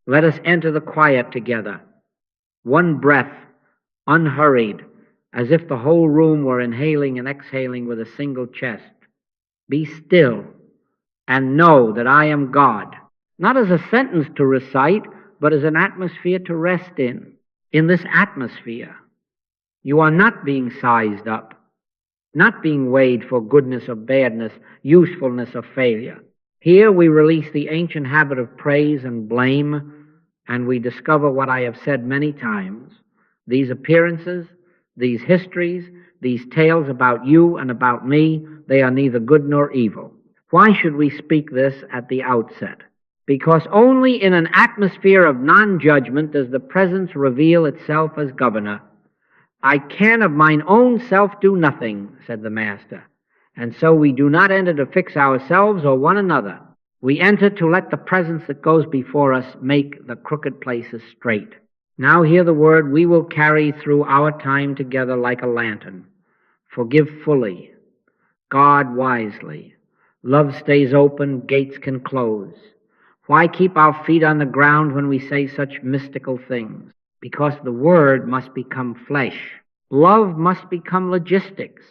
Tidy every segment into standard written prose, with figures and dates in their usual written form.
Let us enter the quiet together, one breath, unhurried, as if the whole room were inhaling and exhaling with a single chest. Be still and know that I am God, not as a sentence to recite, but as an atmosphere to rest in. In this atmosphere, you are not being sized up, not being weighed for goodness or badness, usefulness or failure. Here we release the ancient habit of praise and blame, and we discover what I have said many times. These appearances, these histories, these tales about you and about me, they are neither good nor evil. Why should we speak this at the outset? Because only in an atmosphere of non-judgment does the presence reveal itself as governor. I can of mine own self do nothing, said the Master. And so we do not enter to fix ourselves or one another. We enter to let the presence that goes before us make the crooked places straight. Now hear the word we will carry through our time together like a lantern. Forgive fully. Guard wisely. Love stays open, gates can close. Why keep our feet on the ground when we say such mystical things? Because the word must become flesh. Love must become logistics.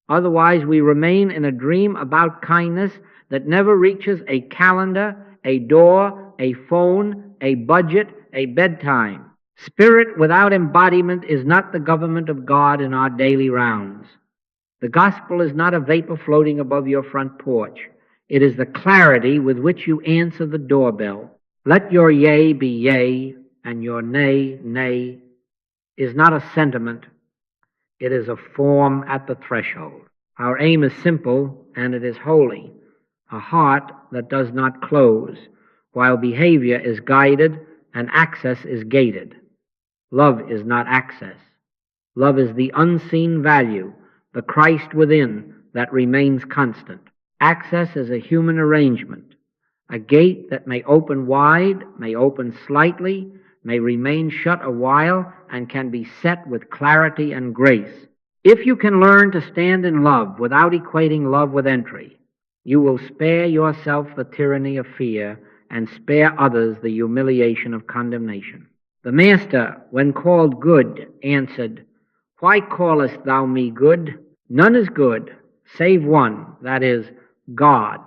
Otherwise we remain in a dream about kindness that never reaches a calendar, a door, a phone, a budget, a bedtime. Spirit without embodiment is not the government of God in our daily rounds. The gospel is not a vapor floating above your front porch. It is the clarity with which you answer the doorbell. Let your yea be yea, and your nay, nay, is not a sentiment. It is a form at the threshold. Our aim is simple, and it is holy. A heart that does not close, while behavior is guided and access is gated. Love is not access. Love is the unseen value, the Christ within that remains constant. Access is a human arrangement, a gate that may open wide, may open slightly, may remain shut a while, and can be set with clarity and grace. If you can learn to stand in love without equating love with entry, you will spare yourself the tyranny of fear and spare others the humiliation of condemnation. The Master, when called good, answered, Why callest thou me good? None is good, save one, that is, God.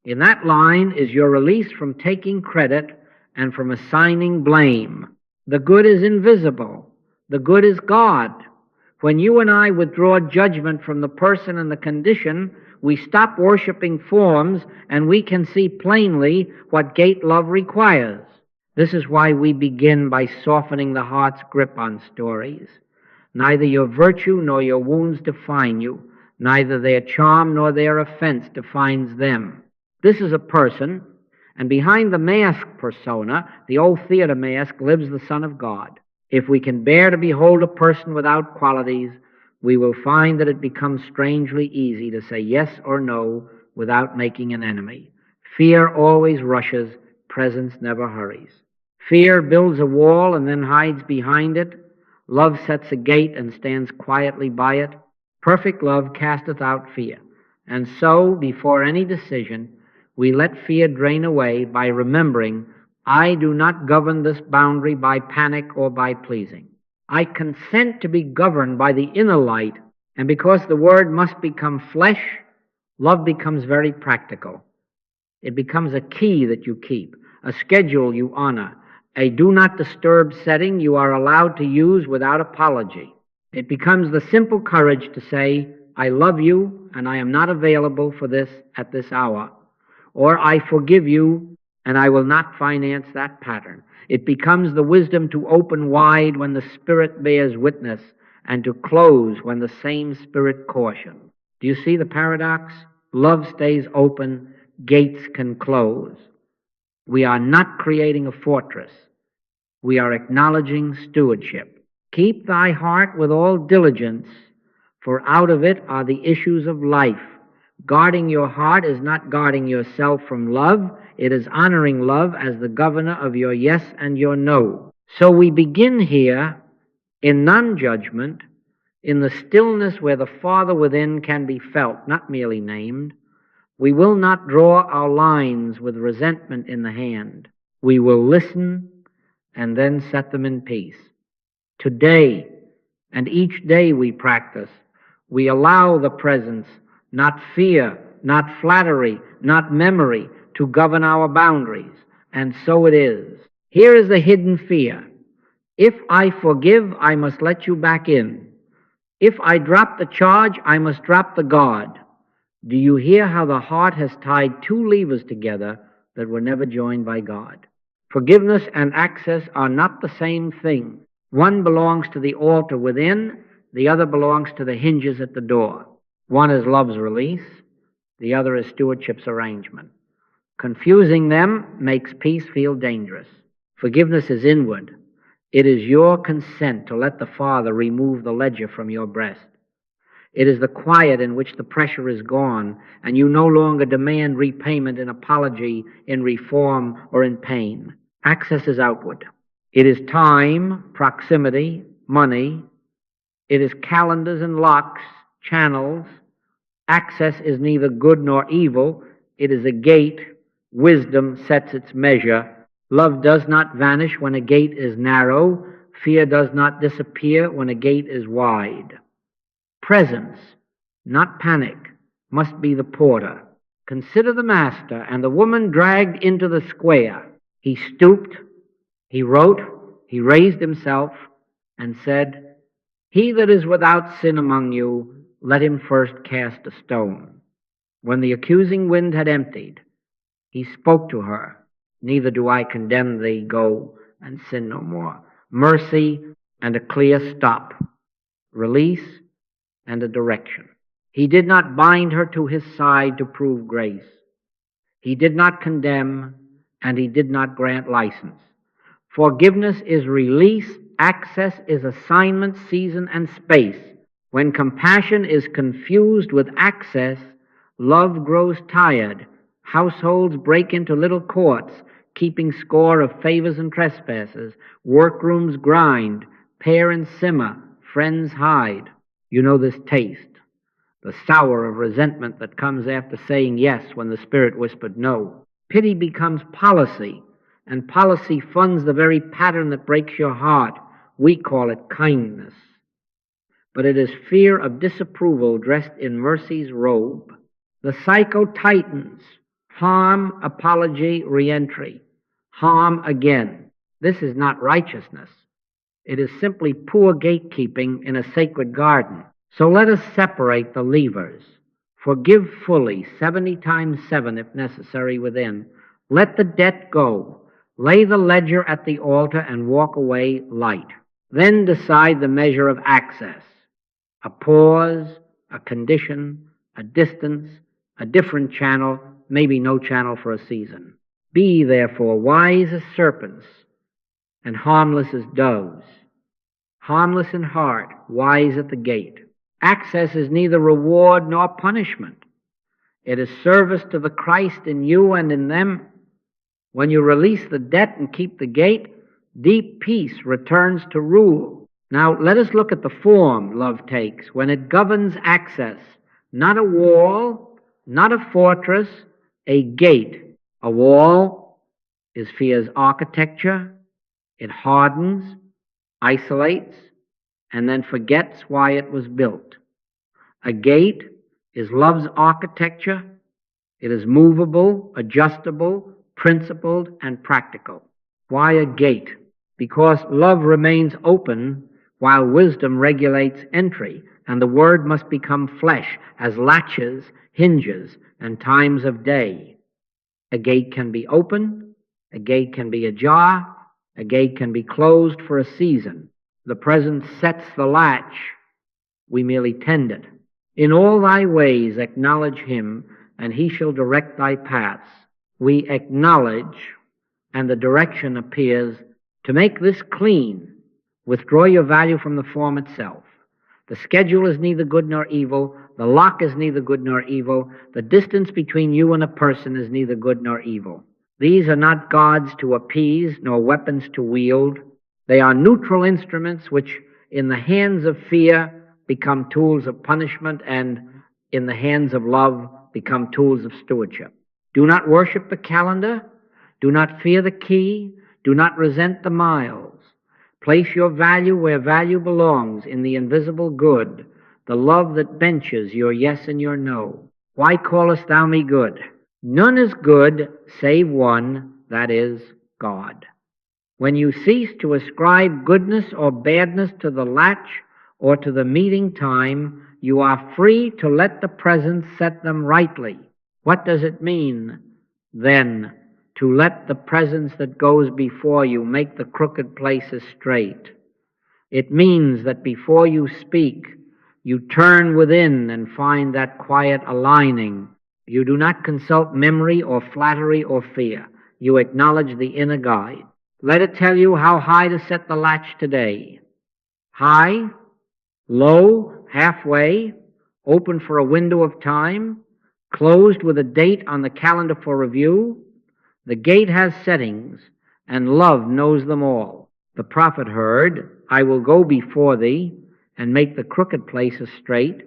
In that line is your release from taking credit and from assigning blame. The good is invisible. The good is God. When you and I withdraw judgment from the person and the condition, we stop worshiping forms and we can see plainly what gate love requires. This is why we begin by softening the heart's grip on stories. Neither your virtue nor your wounds define you. Neither their charm nor their offense defines them. This is a person, and behind the mask persona, the old theater mask, lives the Son of God. If we can bear to behold a person without qualities, we will find that it becomes strangely easy to say yes or no without making an enemy. Fear always rushes, presence never hurries. Fear builds a wall and then hides behind it. Love sets a gate and stands quietly by it. Perfect love casteth out fear. And so, before any decision, we let fear drain away by remembering, I do not govern this boundary by panic or by pleasing. I consent to be governed by the inner light, and because the word must become flesh, love becomes very practical. It becomes a key that you keep, a schedule you honor, a do not disturb setting you are allowed to use without apology. It becomes the simple courage to say, I love you and I am not available for this at this hour. Or I forgive you and I will not finance that pattern. It becomes the wisdom to open wide when the Spirit bears witness and to close when the same Spirit cautions. Do you see the paradox? Love stays open, gates can close. We are not creating a fortress. We are acknowledging stewardship. Keep thy heart with all diligence, for out of it are the issues of life. Guarding your heart is not guarding yourself from love. It is honoring love as the governor of your yes and your no. So we begin here in non-judgment, in the stillness where the Father within can be felt, not merely named. We will not draw our lines with resentment in the hand. We will listen and then set them in peace. Today, and each day we practice, we allow the presence, not fear, not flattery, not memory, to govern our boundaries. And so it is. Here is the hidden fear. If I forgive, I must let you back in. If I drop the charge, I must drop the guard. Do you hear how the heart has tied two levers together that were never joined by God? Forgiveness and access are not the same thing. One belongs to the altar within, the other belongs to the hinges at the door. One is love's release, the other is stewardship's arrangement. Confusing them makes peace feel dangerous. Forgiveness is inward. It is your consent to let the Father remove the ledger from your breast. It is the quiet in which the pressure is gone, and you no longer demand repayment in apology, in reform, or in pain. Access is outward. It is time, proximity, money. It is calendars and locks, channels. Access is neither good nor evil. It is a gate. Wisdom sets its measure. Love does not vanish when a gate is narrow. Fear does not disappear when a gate is wide. Presence, not panic, must be the porter. Consider the master and the woman dragged into the square. He stooped, he wrote, he raised himself, and said, "He that is without sin among you, let him first cast a stone." When the accusing wind had emptied, he spoke to her, "Neither do I condemn thee, go and sin no more." Mercy and a clear stop. Release and a direction. He did not bind her to his side to prove grace. He did not condemn, and he did not grant license. Forgiveness is release. Access is assignment, season, and space. When compassion is confused with access, love grows tired. Households break into little courts, keeping score of favors and trespasses. Workrooms grind. Parents simmer. Friends hide. You know this taste, the sour of resentment that comes after saying yes when the Spirit whispered no. Pity becomes policy, and policy funds the very pattern that breaks your heart. We call it kindness. But it is fear of disapproval dressed in mercy's robe. The cycle tightens. Harm, apology, reentry. Harm again. This is not righteousness. It is simply poor gatekeeping in a sacred garden. So let us separate the levers. Forgive fully, 70 times 7 if necessary within. Let the debt go. Lay the ledger at the altar and walk away light. Then decide the measure of access. A pause, a condition, a distance, a different channel, maybe no channel for a season. Be, therefore, wise as serpents and harmless as doves. Harmless in heart, wise at the gate. Access is neither reward nor punishment. It is service to the Christ in you and in them. When you release the debt and keep the gate, deep peace returns to rule. Now let us look at the form love takes when it governs access. Not a wall, not a fortress, a gate. A wall is fear's architecture. It hardens, isolates, and then forgets why it was built. A gate is love's architecture. It is movable, adjustable, principled, and practical. Why a gate? Because love remains open while wisdom regulates entry, and the word must become flesh as latches, hinges, and times of day. A gate can be open, a gate can be ajar, a gate can be closed for a season. The present sets the latch. We merely tend it. In all thy ways acknowledge him, and he shall direct thy paths. We acknowledge, and the direction appears. To make this clean, withdraw your value from the form itself. The schedule is neither good nor evil. The lock is neither good nor evil. The distance between you and a person is neither good nor evil. These are not gods to appease, nor weapons to wield. They are neutral instruments which, in the hands of fear, become tools of punishment, and in the hands of love, become tools of stewardship. Do not worship the calendar. Do not fear the key. Do not resent the miles. Place your value where value belongs, in the invisible good, the love that benches your yes and your no. Why callest thou me good? None is good save one, that is, God. When you cease to ascribe goodness or badness to the latch or to the meeting time, you are free to let the present set them rightly. What does it mean, then, to let the presence that goes before you make the crooked places straight? It means that before you speak, you turn within and find that quiet aligning. You do not consult memory or flattery or fear. You acknowledge the inner guide. Let it tell you how high to set the latch today. High, low, halfway, open for a window of time, closed with a date on the calendar for review. The gate has settings, and love knows them all. The prophet heard, I will go before thee and make the crooked places straight.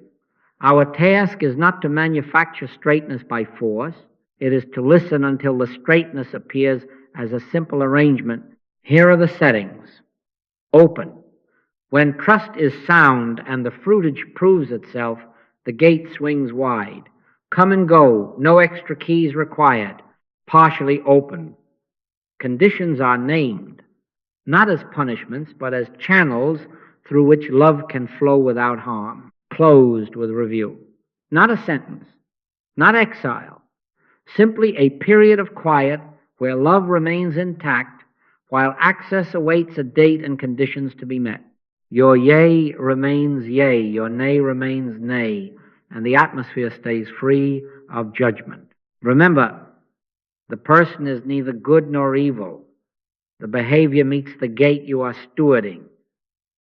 Our task is not to manufacture straightness by force. It is to listen until the straightness appears as a simple arrangement. Here are the settings. Open. When trust is sound and the fruitage proves itself, the gate swings wide. Come and go, no extra keys required. Partially open. Conditions are named, not as punishments, but as channels through which love can flow without harm. Closed with review. Not a sentence, not exile. Simply a period of quiet where love remains intact while access awaits a date and conditions to be met. Your yea remains yea, your nay remains nay, and the atmosphere stays free of judgment. Remember, the person is neither good nor evil. The behavior meets the gate you are stewarding.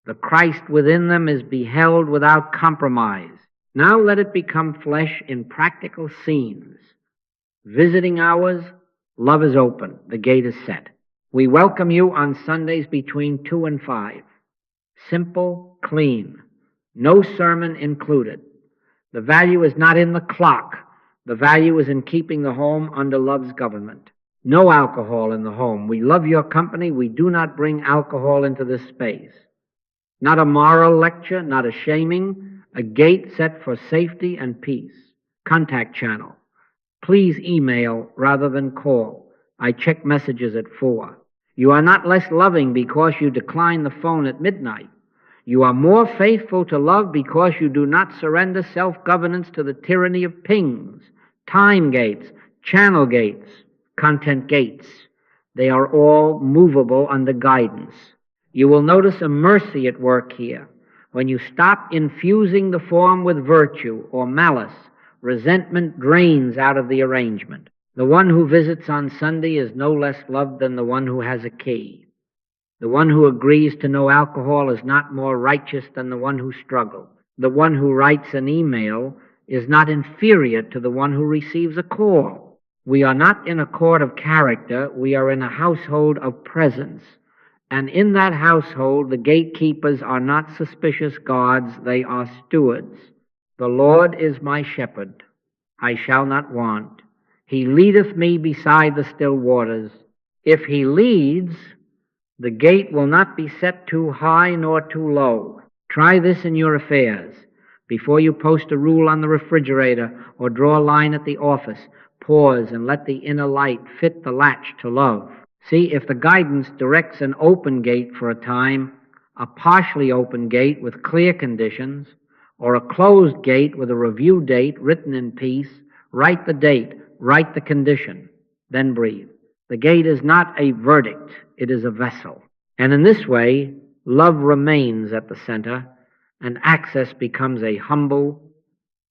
The Christ within them is beheld without compromise. Now let it become flesh in practical scenes. Visiting hours, love is open, the gate is set. We welcome you on Sundays between 2 and 5. Simple, clean, no sermon included. The value is not in the clock. The value is in keeping the home under love's government. No alcohol in the home. We love your company. We do not bring alcohol into this space. Not a moral lecture, not a shaming, a gate set for safety and peace. Contact channel. Please email rather than call. I check messages at 4. You are not less loving because you decline the phone at midnight. You are more faithful to love because you do not surrender self-governance to the tyranny of pings, time gates, channel gates, content gates. They are all movable under guidance. You will notice a mercy at work here. When you stop infusing the form with virtue or malice, resentment drains out of the arrangement. The one who visits on Sunday is no less loved than the one who has a key. The one who agrees to no alcohol is not more righteous than the one who struggled. The one who writes an email is not inferior to the one who receives a call. We are not in a court of character. We are in a household of presence. And in that household, the gatekeepers are not suspicious guards. They are stewards. The Lord is my shepherd. I shall not want. He leadeth me beside the still waters. If he leads, the gate will not be set too high nor too low. Try this in your affairs. Before you post a rule on the refrigerator or draw a line at the office, pause and let the inner light fit the latch to love. See if the guidance directs an open gate for a time, a partially open gate with clear conditions, or a closed gate with a review date written in peace. Write the date, write the condition, then breathe. The gate is not a verdict, it is a vessel. And in this way, love remains at the center, and access becomes a humble,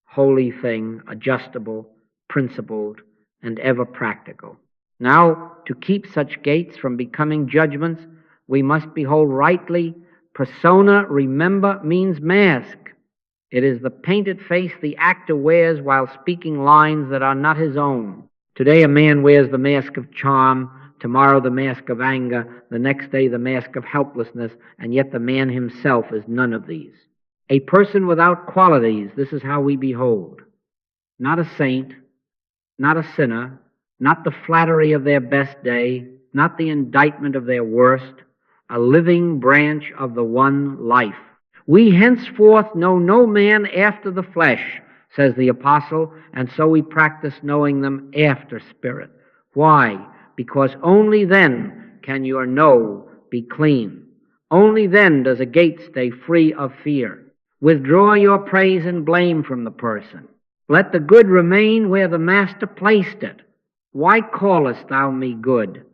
holy thing, adjustable, principled, and ever practical. Now, to keep such gates from becoming judgments, we must behold rightly. Persona, remember, means mask. It is the painted face the actor wears while speaking lines that are not his own. Today a man wears the mask of charm, tomorrow the mask of anger, the next day the mask of helplessness, and yet the man himself is none of these. A person without qualities, this is how we behold. Not a saint, not a sinner, not the flattery of their best day, not the indictment of their worst, a living branch of the one life. We henceforth know no man after the flesh, says the apostle, and so we practice knowing them after spirit. Why? Because only then can your know be clean. Only then does a gate stay free of fear. Withdraw your praise and blame from the person. Let the good remain where the Master placed it. Why callest thou me good?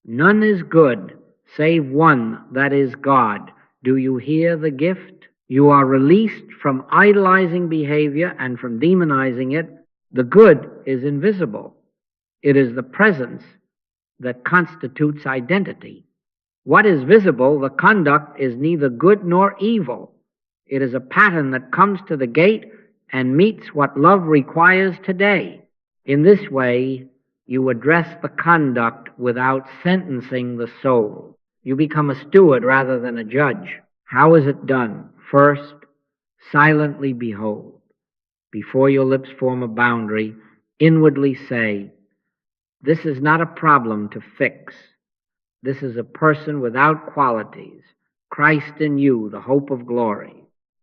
None is good save one, that is God. Do you hear the gift? You are released from idolizing behavior and from demonizing it. The good is invisible. It is the presence that constitutes identity. What is visible, the conduct, is neither good nor evil. It is a pattern that comes to the gate and meets what love requires today. In this way, you address the conduct without sentencing the soul. You become a steward rather than a judge. How is it done? First, silently behold. Before your lips form a boundary, inwardly say, this is not a problem to fix. This is a person without qualities. Christ in you, the hope of glory.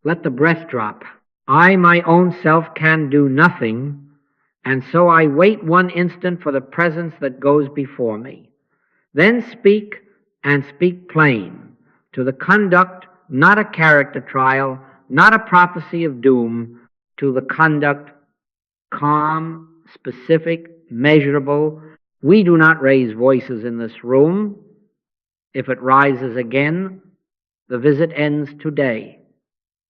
Let the breath drop. I, my own self, can do nothing, and so I wait one instant for the presence that goes before me. Then speak, and speak plain. To the conduct, not a character trial, not a prophecy of doom. To the conduct, calm, specific, measurable. We do not raise voices in this room. If it rises again, the visit ends today.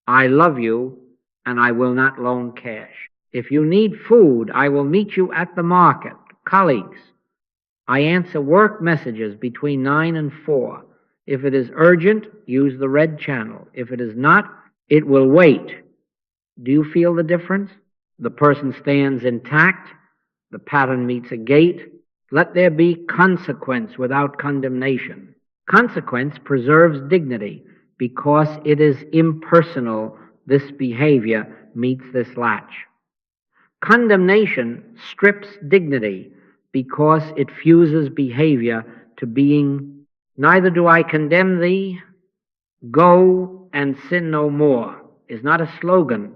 I love you, and I will not loan cash. If you need food, I will meet you at the market. Colleagues, I answer work messages between 9 and 4. If it is urgent, use the red channel. If it is not, it will wait. Do you feel the difference? The person stands intact. The pattern meets a gate. Let there be consequence without condemnation. Consequence preserves dignity because it is impersonal. This behavior meets this latch. Condemnation strips dignity because it fuses behavior to being, neither do I condemn thee, go and sin no more, is not a slogan.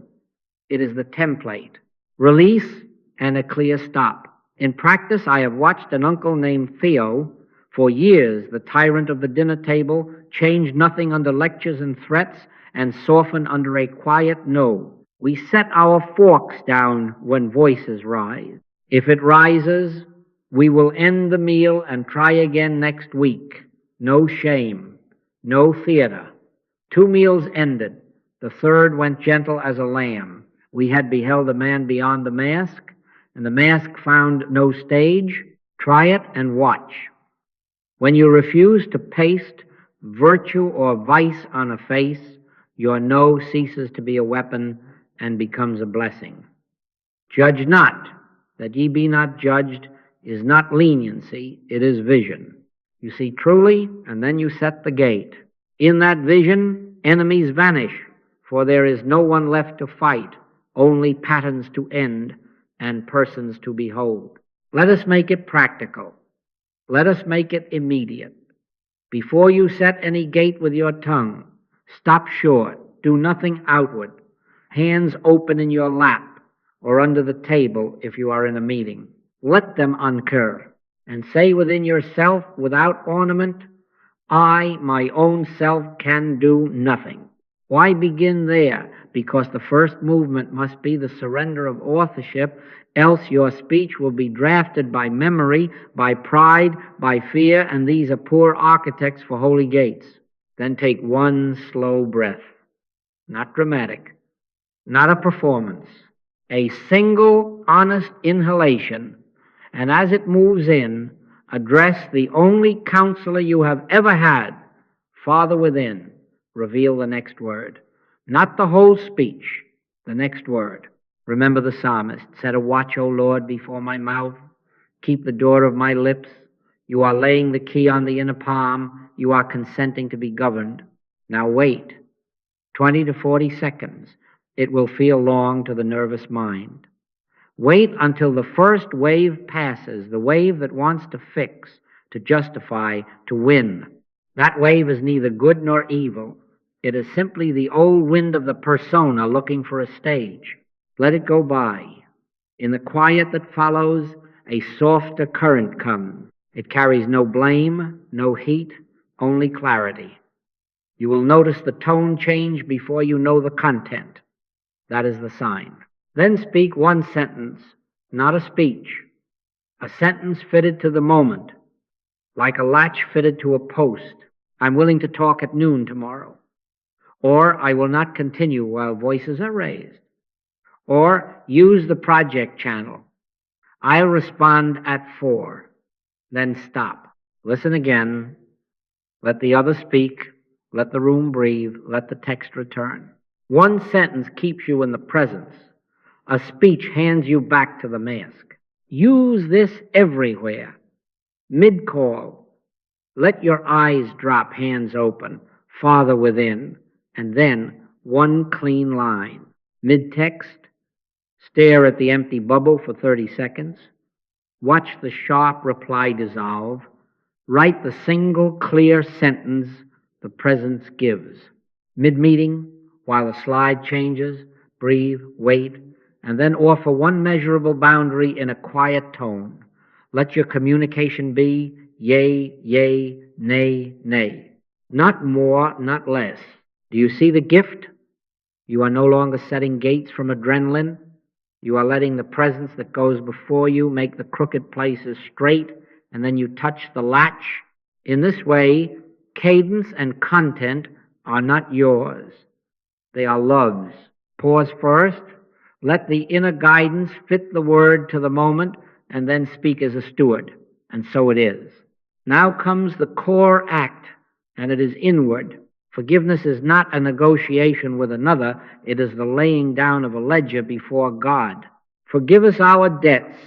It is the template. Release and a clear stop. In practice, I have watched an uncle named Theo. For years, the tyrant of the dinner table changed nothing under lectures and threats and softened under a quiet no. We set our forks down when voices rise. If it rises, we will end the meal and try again next week. No shame, no theater. 2 meals ended. The third went gentle as a lamb. We had beheld a man beyond the mask, and the mask found no stage. Try it and watch. When you refuse to paste virtue or vice on a face, your no ceases to be a weapon and becomes a blessing. Judge not, that ye be not judged, is not leniency, it is vision. You see truly, and then you set the gate. In that vision, enemies vanish, for there is no one left to fight, only patterns to end and persons to behold. Let us make it practical. Let us make it immediate. Before you set any gate with your tongue, stop short, do nothing outward. Hands open in your lap or under the table if you are in a meeting. Let them uncur and say within yourself without ornament, I, my own self, can do nothing. Why begin there? Because the first movement must be the surrender of authorship, else your speech will be drafted by memory, by pride, by fear, and these are poor architects for holy gates. Then take one slow breath. Not dramatic, not a performance. A single honest inhalation, and as it moves in, address the only counselor you have ever had. Father within, reveal the next word. Not the whole speech, the next word. Remember the psalmist, set a watch, O Lord, before my mouth. Keep the door of my lips. You are laying the key on the inner palm. You are consenting to be governed. Now wait. 20 to 40 seconds. It will feel long to the nervous mind. Wait until the first wave passes, the wave that wants to fix, to justify, to win. That wave is neither good nor evil. It is simply the old wind of the persona looking for a stage. Let it go by. In the quiet that follows, a softer current comes. It carries no blame, no heat, only clarity. You will notice the tone change before you know the content. That is the sign. Then speak one sentence, not a speech, a sentence fitted to the moment, like a latch fitted to a post. I'm willing to talk at noon tomorrow. Or I will not continue while voices are raised. Or use the project channel. I'll respond at 4. Then stop. Listen again. Let the other speak. Let the room breathe. Let the text return. One sentence keeps you in the presence. A speech hands you back to the mask. Use this everywhere. Mid-call, let your eyes drop, hands open, farther within, and then one clean line. Mid-text, stare at the empty bubble for 30 seconds. Watch the sharp reply dissolve. Write the single clear sentence the presence gives. Mid-meeting, while the slide changes, breathe, wait, and then offer one measurable boundary in a quiet tone. Let your communication be yea, yea, nay, nay. Not more, not less. Do you see the gift? You are no longer setting gates from adrenaline. You are letting the presence that goes before you make the crooked places straight, and then you touch the latch. In this way, cadence and content are not yours. They are love's. Pause first. Let the inner guidance fit the word to the moment, and then speak as a steward. And so it is. Now comes the core act, and it is inward. Forgiveness is not a negotiation with another. It is the laying down of a ledger before God. Forgive us our debts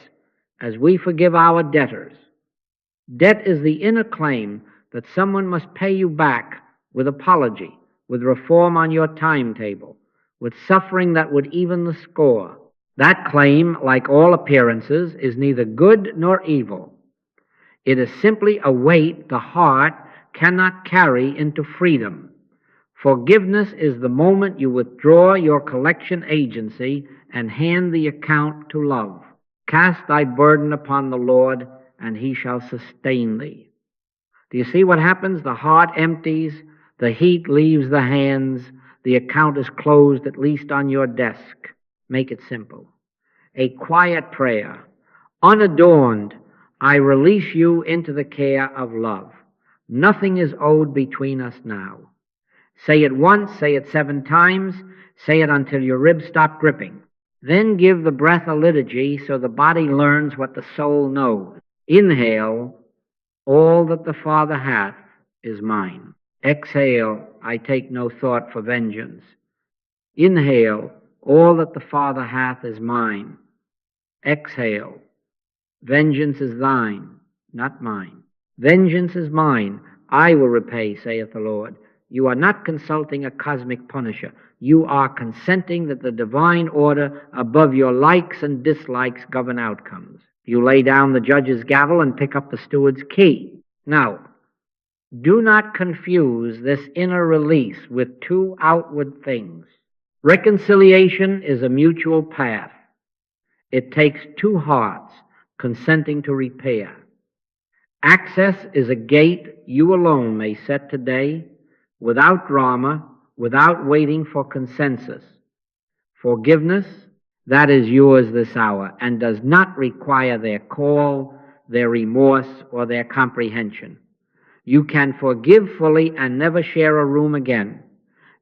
as we forgive our debtors. Debt is the inner claim that someone must pay you back with apology, with reform on your timetable, with suffering that would even the score. That claim, like all appearances, is neither good nor evil. It is simply a weight the heart cannot carry into freedom. Forgiveness is the moment you withdraw your collection agency and hand the account to love. Cast thy burden upon the Lord, and he shall sustain thee. Do you see what happens? The heart empties, the heat leaves the hands, the account is closed, at least on your desk. Make it simple. A quiet prayer, unadorned, I release you into the care of love. Nothing is owed between us now. Say it once, say it 7 times, say it until your ribs stop gripping. Then give the breath a liturgy so the body learns what the soul knows. Inhale, all that the Father hath is mine. Exhale, I take no thought for vengeance. Inhale, all that the Father hath is mine. Exhale, vengeance is thine, not mine. Vengeance is mine, I will repay, saith the Lord. You are not consulting a cosmic punisher. You are consenting that the divine order above your likes and dislikes govern outcomes. You lay down the judge's gavel and pick up the steward's key. Now, do not confuse this inner release with 2 outward things. Reconciliation is a mutual path. It takes 2 hearts consenting to repair. Access is a gate you alone may set today, without drama, without waiting for consensus. Forgiveness, that is yours this hour, and does not require their call, their remorse, or their comprehension. You can forgive fully and never share a room again.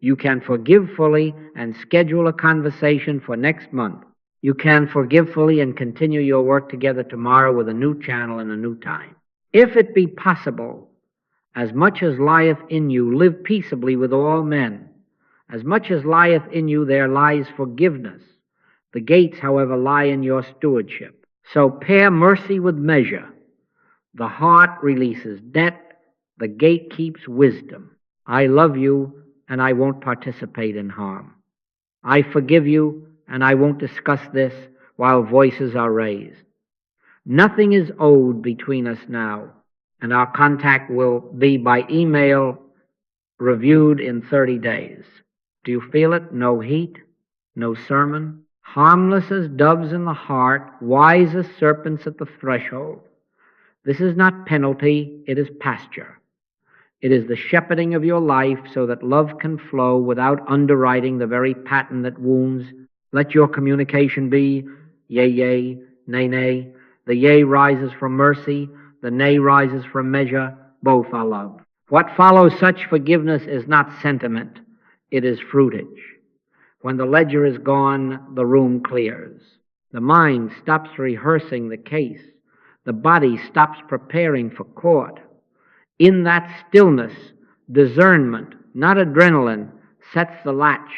You can forgive fully and schedule a conversation for next month. You can forgive fully and continue your work together tomorrow with a new channel and a new time. If it be possible, as much as lieth in you, live peaceably with all men. As much as lieth in you, there lies forgiveness. The gates, however, lie in your stewardship. So pair mercy with measure. The heart releases debt. The gate keeps wisdom. I love you, and I won't participate in harm. I forgive you, and I won't discuss this, while voices are raised. Nothing is owed between us now, and our contact will be by email, reviewed in 30 days. Do you feel it? No heat, no sermon. Harmless as doves in the heart, wise as serpents at the threshold. This is not penalty, it is pasture. It is the shepherding of your life so that love can flow without underwriting the very pattern that wounds. Let your communication be yea, yea, nay, nay. The yea rises from mercy, the nay rises from measure. Both are love. What follows such forgiveness is not sentiment, it is fruitage. When the ledger is gone, the room clears. The mind stops rehearsing the case. The body stops preparing for court. In that stillness, discernment, not adrenaline, sets the latch.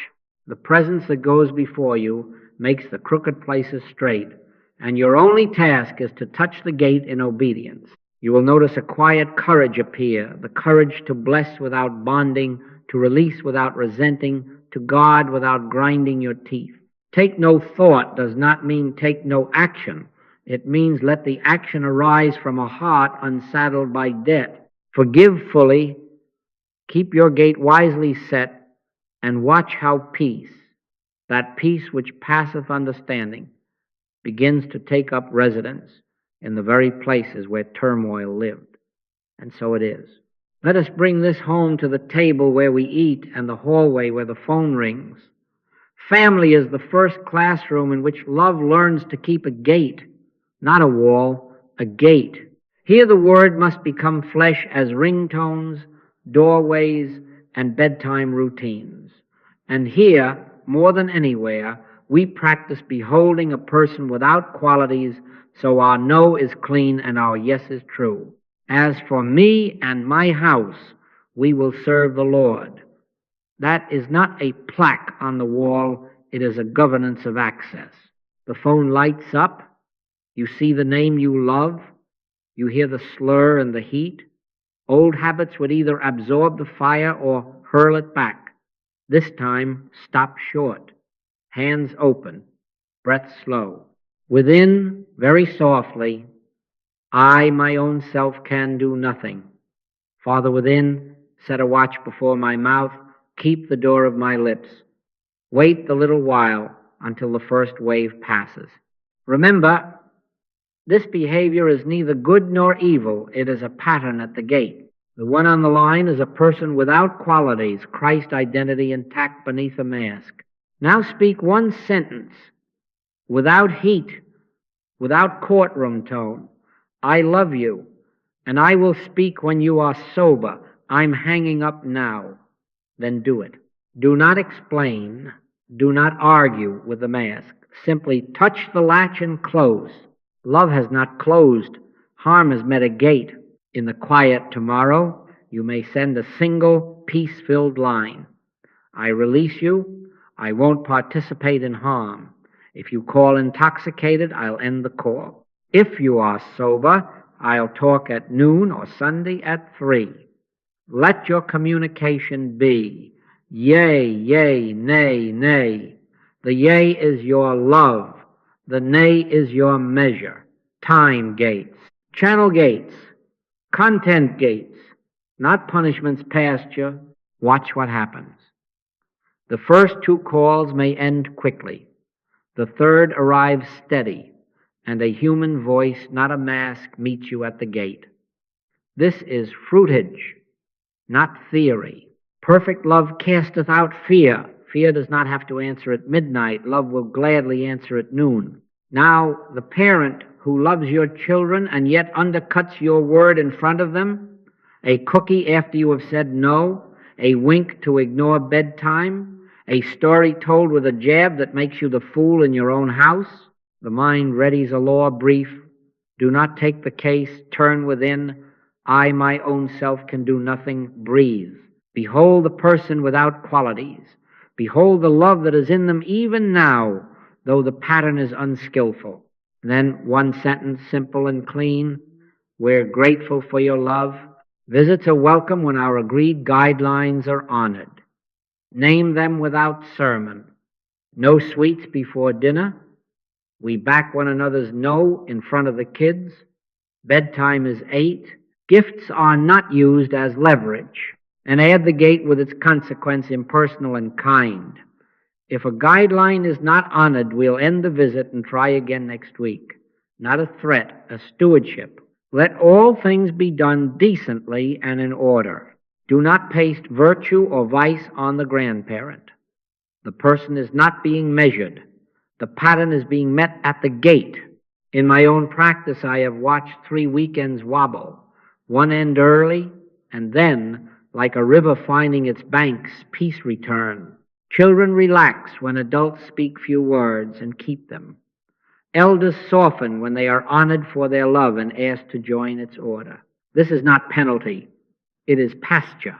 The presence that goes before you makes the crooked places straight, and your only task is to touch the gate in obedience. You will notice a quiet courage appear, the courage to bless without bonding, to release without resenting, to guard without grinding your teeth. Take no thought does not mean take no action. It means let the action arise from a heart unsaddled by debt. Forgive fully, keep your gate wisely set, and watch how peace, that peace which passeth understanding, begins to take up residence in the very places where turmoil lived. And so it is. Let us bring this home to the table where we eat and the hallway where the phone rings. Family is the first classroom in which love learns to keep a gate, not a wall, a gate. Here the word must become flesh as ringtones, doorways, and bedtime routines. And here, more than anywhere, we practice beholding a person without qualities, so our no is clean and our yes is true. As for me and my house, we will serve the Lord. That is not a plaque on the wall, it is a governance of access. The phone lights up, you see the name you love, you hear the slur and the heat. Old habits would either absorb the fire or hurl it back. This time, stop short. Hands open, breath slow. Within, very softly, I, my own self, can do nothing. Father within, set a watch before my mouth, keep the door of my lips. Wait the little while until the first wave passes. Remember, this behavior is neither good nor evil. It is a pattern at the gate. The one on the line is a person without qualities, Christ identity intact beneath a mask. Now speak one sentence, without heat, without courtroom tone. I love you, and I will speak when you are sober. I'm hanging up now. Then do it. Do not explain. Do not argue with the mask. Simply touch the latch and close. Love has not closed. Harm has met a gate. In the quiet tomorrow, you may send a single peace-filled line. I release you. I won't participate in harm. If you call intoxicated, I'll end the call. If you are sober, I'll talk at noon or Sunday at 3. Let your communication be yea, yea, nay, nay. The yea is your love. The nay is your measure. Time gates, channel gates, content gates, not punishments past you. Watch what happens. The first 2 calls may end quickly. The third arrives steady, and a human voice, not a mask, meets you at the gate. This is fruitage, not theory. Perfect love casteth out fear. Fear does not have to answer at midnight. Love will gladly answer at noon. Now, the parent who loves your children and yet undercuts your word in front of them, a cookie after you have said no, a wink to ignore bedtime, a story told with a jab that makes you the fool in your own house. The mind readies a law brief. Do not take the case. Turn within. I, my own self, can do nothing. Breathe. Behold the person without qualities. Behold the love that is in them even now, though the pattern is unskillful. Then one sentence, simple and clean. We're grateful for your love. Visits are welcome when our agreed guidelines are honored. Name them without sermon. No sweets before dinner. We back one another's no in front of the kids. Bedtime is 8. Gifts are not used as leverage. And add the gate with its consequence, impersonal and kind. If a guideline is not honored, we'll end the visit and try again next week. Not a threat, a stewardship. Let all things be done decently and in order. Do not paste virtue or vice on the grandparent. The person is not being measured. The pattern is being met at the gate. In my own practice, I have watched 3 weekends wobble. One end early, and then, like a river finding its banks, peace return. Children relax when adults speak few words and keep them. Elders soften when they are honored for their love and asked to join its order. This is not penalty. It is pasture,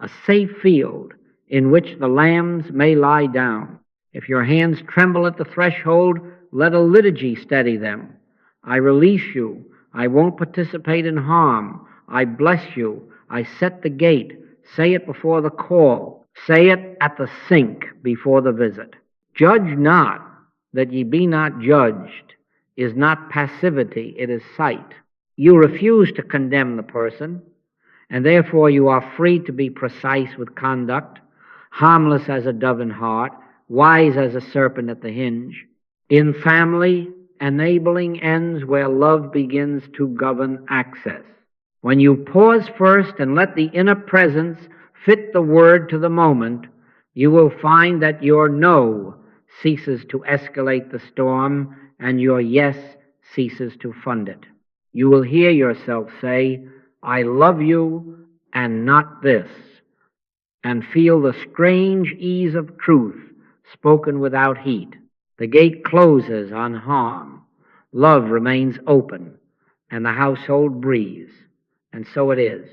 a safe field in which the lambs may lie down. If your hands tremble at the threshold, let a liturgy steady them. I release you. I won't participate in harm. I bless you. I set the gate. Say it before the call. Say it at the sink before the visit. Judge not, that ye be not judged, is not passivity, it is sight. You refuse to condemn the person, and therefore you are free to be precise with conduct, harmless as a dove in heart, wise as a serpent at the hinge. In family, enabling ends where love begins to govern access. When you pause first and let the inner presence fit the word to the moment, you will find that your no ceases to escalate the storm and your yes ceases to fund it. You will hear yourself say, I love you and not this, and feel the strange ease of truth spoken without heat. The gate closes on harm. Love remains open, and the household breathes. And so it is.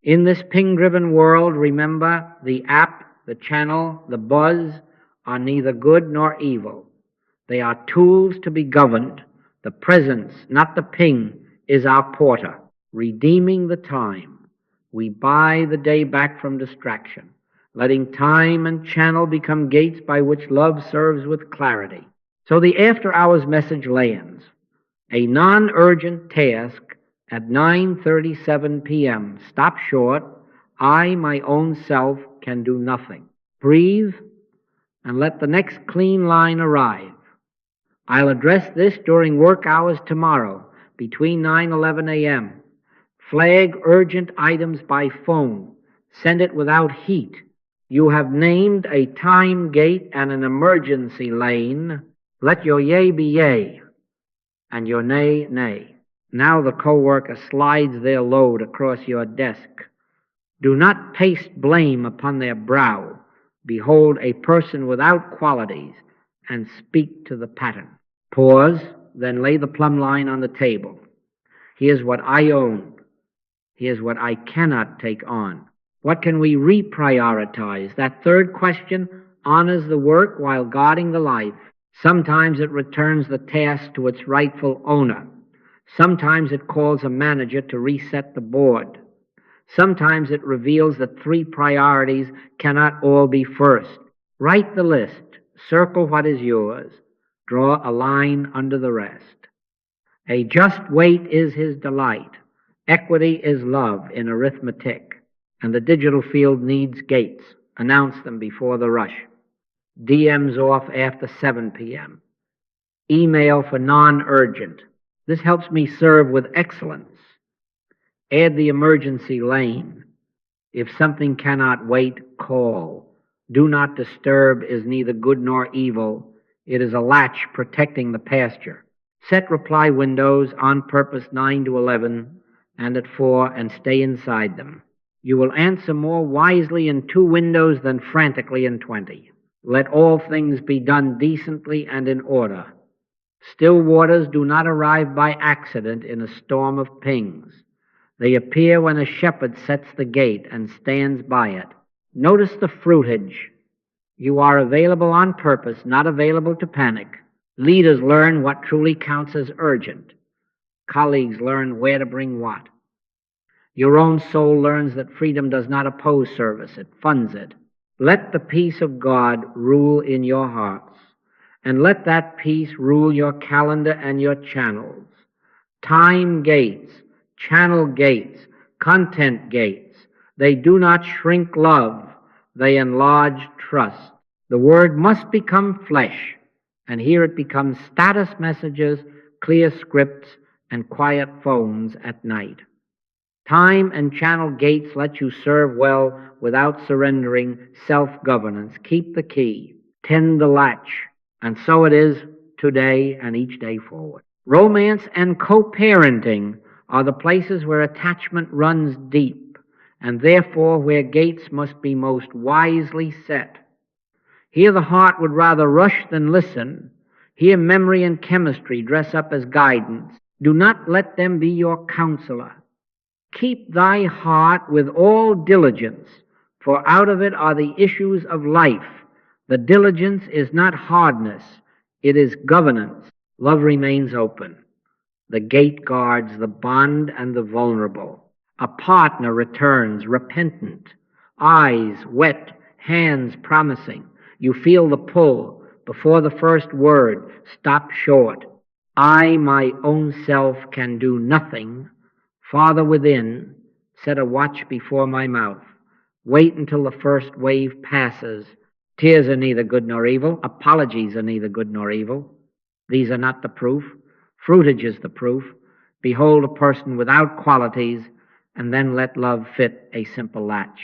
In this ping-driven world, remember, the app, the channel, the buzz are neither good nor evil. They are tools to be governed. The presence, not the ping, is our porter, redeeming the time. We buy the day back from distraction, letting time and channel become gates by which love serves with clarity. So the after-hours message lands, a non-urgent task at 9:37 p.m. Stop short. I, my own self, can do nothing. Breathe and let the next clean line arrive. I'll address this during work hours tomorrow between 9:11 a.m. Flag urgent items by phone. Send it without heat. You have named a time gate and an emergency lane. Let your yea be yea and your nay, nay. Now the co-worker slides their load across your desk. Do not paste blame upon their brow. Behold a person without qualities and speak to the pattern. Pause, then lay the plumb line on the table. Here's what I own. Here's what I cannot take on. What can we reprioritize? That third question honors the work while guarding the life. Sometimes it returns the task to its rightful owner. Sometimes it calls a manager to reset the board. Sometimes it reveals that 3 priorities cannot all be first. Write the list. Circle what is yours. Draw a line under the rest. A just weight is his delight. Equity is love in arithmetic. And the digital field needs gates. Announce them before the rush. DMs off after 7 p.m. Email for non-urgent. This helps me serve with excellence. Add the emergency lane. If something cannot wait, call. Do not disturb is neither good nor evil. It is a latch protecting the pasture. Set reply windows on purpose 9 to 11 and at 4 and stay inside them. You will answer more wisely in 2 windows than frantically in 20. Let all things be done decently and in order. Still waters do not arrive by accident in a storm of pings. They appear when a shepherd sets the gate and stands by it. Notice the fruitage. You are available on purpose, not available to panic. Leaders learn what truly counts as urgent. Colleagues learn where to bring what. Your own soul learns that freedom does not oppose service, it funds it. Let the peace of God rule in your hearts, and let that peace rule your calendar and your channels. Time gates, channel gates, content gates. They do not shrink love, they enlarge trust. The word must become flesh, and here it becomes status messages, clear scripts, and quiet phones at night. Time and channel gates let you serve well without surrendering self-governance. Keep the key, tend the latch, and so it is today and each day forward. Romance and co-parenting are the places where attachment runs deep, and therefore where gates must be most wisely set. Here the heart would rather rush than listen. Here memory and chemistry dress up as guidance. Do not let them be your counselor. Keep thy heart with all diligence, for out of it are the issues of life. The diligence is not hardness, it is governance. Love remains open. The gate guards the bond and the vulnerable. A partner returns repentant, eyes wet, hands promising. You feel the pull. Before the first word, stop short. I, my own self, can do nothing. Father within, set a watch before my mouth. Wait until the first wave passes. Tears are neither good nor evil. Apologies are neither good nor evil. These are not the proof. Fruitage is the proof. Behold a person without qualities, and then let love fit a simple latch.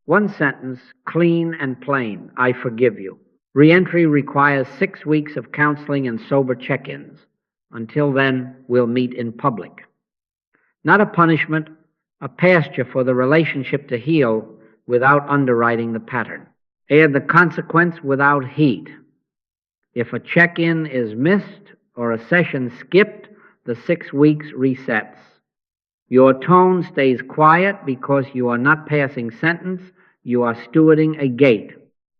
One sentence, clean and plain. I forgive you. Reentry requires 6 weeks of counseling and sober check-ins. Until then, we'll meet in public. Not a punishment, a pasture for the relationship to heal without underwriting the pattern. Add the consequence without heat. If a check-in is missed or a session skipped, the 6 weeks resets. Your tone stays quiet because you are not passing sentence, you are stewarding a gate.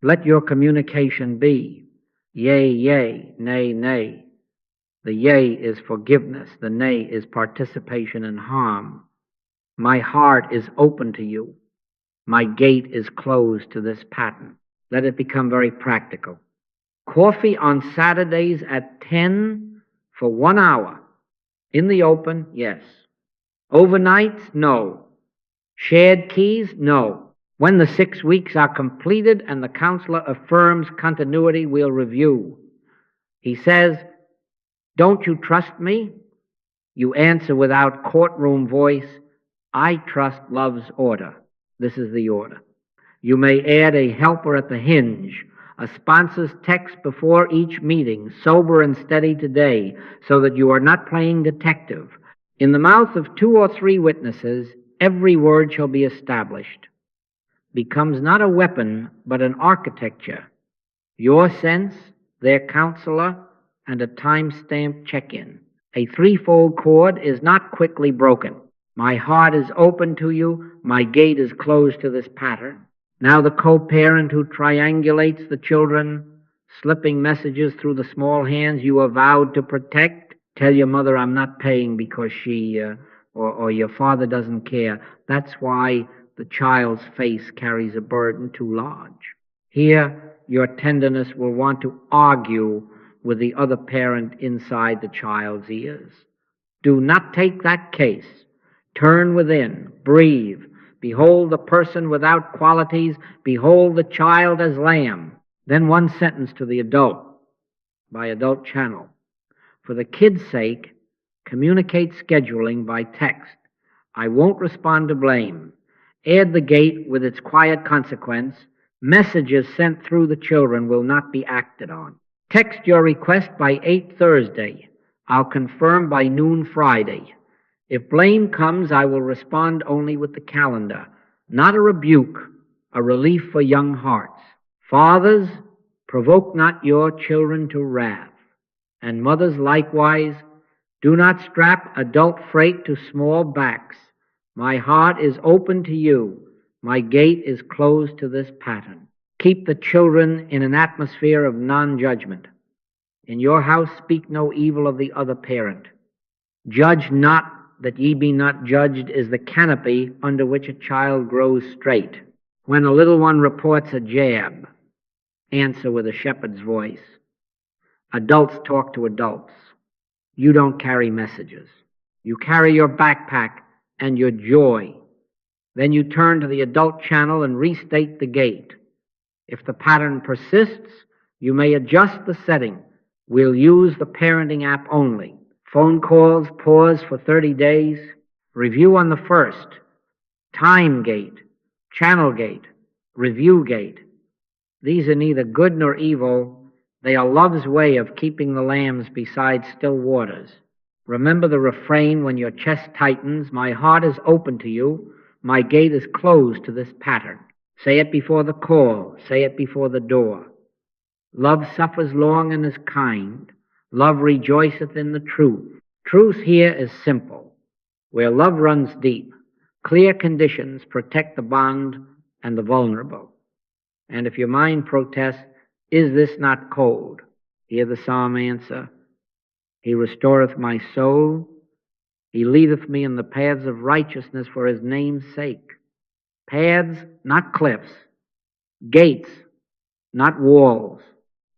Let your communication be yea, yea, nay, nay. The yea is forgiveness, the nay is participation in harm. My heart is open to you. My gate is closed to this pattern. Let it become very practical. Coffee on Saturdays at 10 for 1 hour. In the open, yes. Overnights, no. Shared keys, no. When the 6 weeks are completed and the counselor affirms continuity, we'll review. He says, don't you trust me? You answer without courtroom voice, I trust love's order. This is the order. You may add a helper at the hinge, a sponsor's text before each meeting, sober and steady today, so that you are not playing detective. In the mouth of 2 or 3 witnesses, every word shall be established. Becomes not a weapon, but an architecture. Your sense, their counselor, and a time-stamped check-in. A 3-fold cord is not quickly broken. My heart is open to you. My gate is closed to this pattern. Now the co-parent who triangulates the children, slipping messages through the small hands you are vowed to protect. Tell your mother I'm not paying because she or your father doesn't care. That's why the child's face carries a burden too large. Here, your tenderness will want to argue with the other parent inside the child's ears. Do not take that case. Turn within, breathe. Behold the person without qualities. Behold the child as lamb. Then one sentence to the adult by adult channel. For the kid's sake, communicate scheduling by text. I won't respond to blame. Add the gate with its quiet consequence. Messages sent through the children will not be acted on. Text your request by 8 Thursday. I'll confirm by noon Friday. If blame comes, I will respond only with the calendar. Not a rebuke, a relief for young hearts. Fathers, provoke not your children to wrath. And mothers likewise, do not strap adult freight to small backs. My heart is open to you. My gate is closed to this pattern. Keep the children in an atmosphere of non-judgment. In your house speak no evil of the other parent. Judge not, that ye be not judged, is the canopy under which a child grows straight. When a little one reports a jab, answer with a shepherd's voice. Adults talk to adults. You don't carry messages. You carry your backpack and your joy. Then you turn to the adult channel and restate the gate. If the pattern persists, you may adjust the setting. We'll use the parenting app only. Phone calls, pause for 30 days. Review on the first. Time gate, channel gate, review gate. These are neither good nor evil. They are love's way of keeping the lambs beside still waters. Remember the refrain when your chest tightens, my heart is open to you, my gate is closed to this pattern. Say it before the call, say it before the door. Love suffers long and is kind. Love rejoiceth in the truth. Truth here is simple. Where love runs deep, clear conditions protect the bond and the vulnerable. And if your mind protests, is this not cold? Hear the psalm answer. He restoreth my soul. He leadeth me in the paths of righteousness for his name's sake. Paths, not cliffs. Gates, not walls.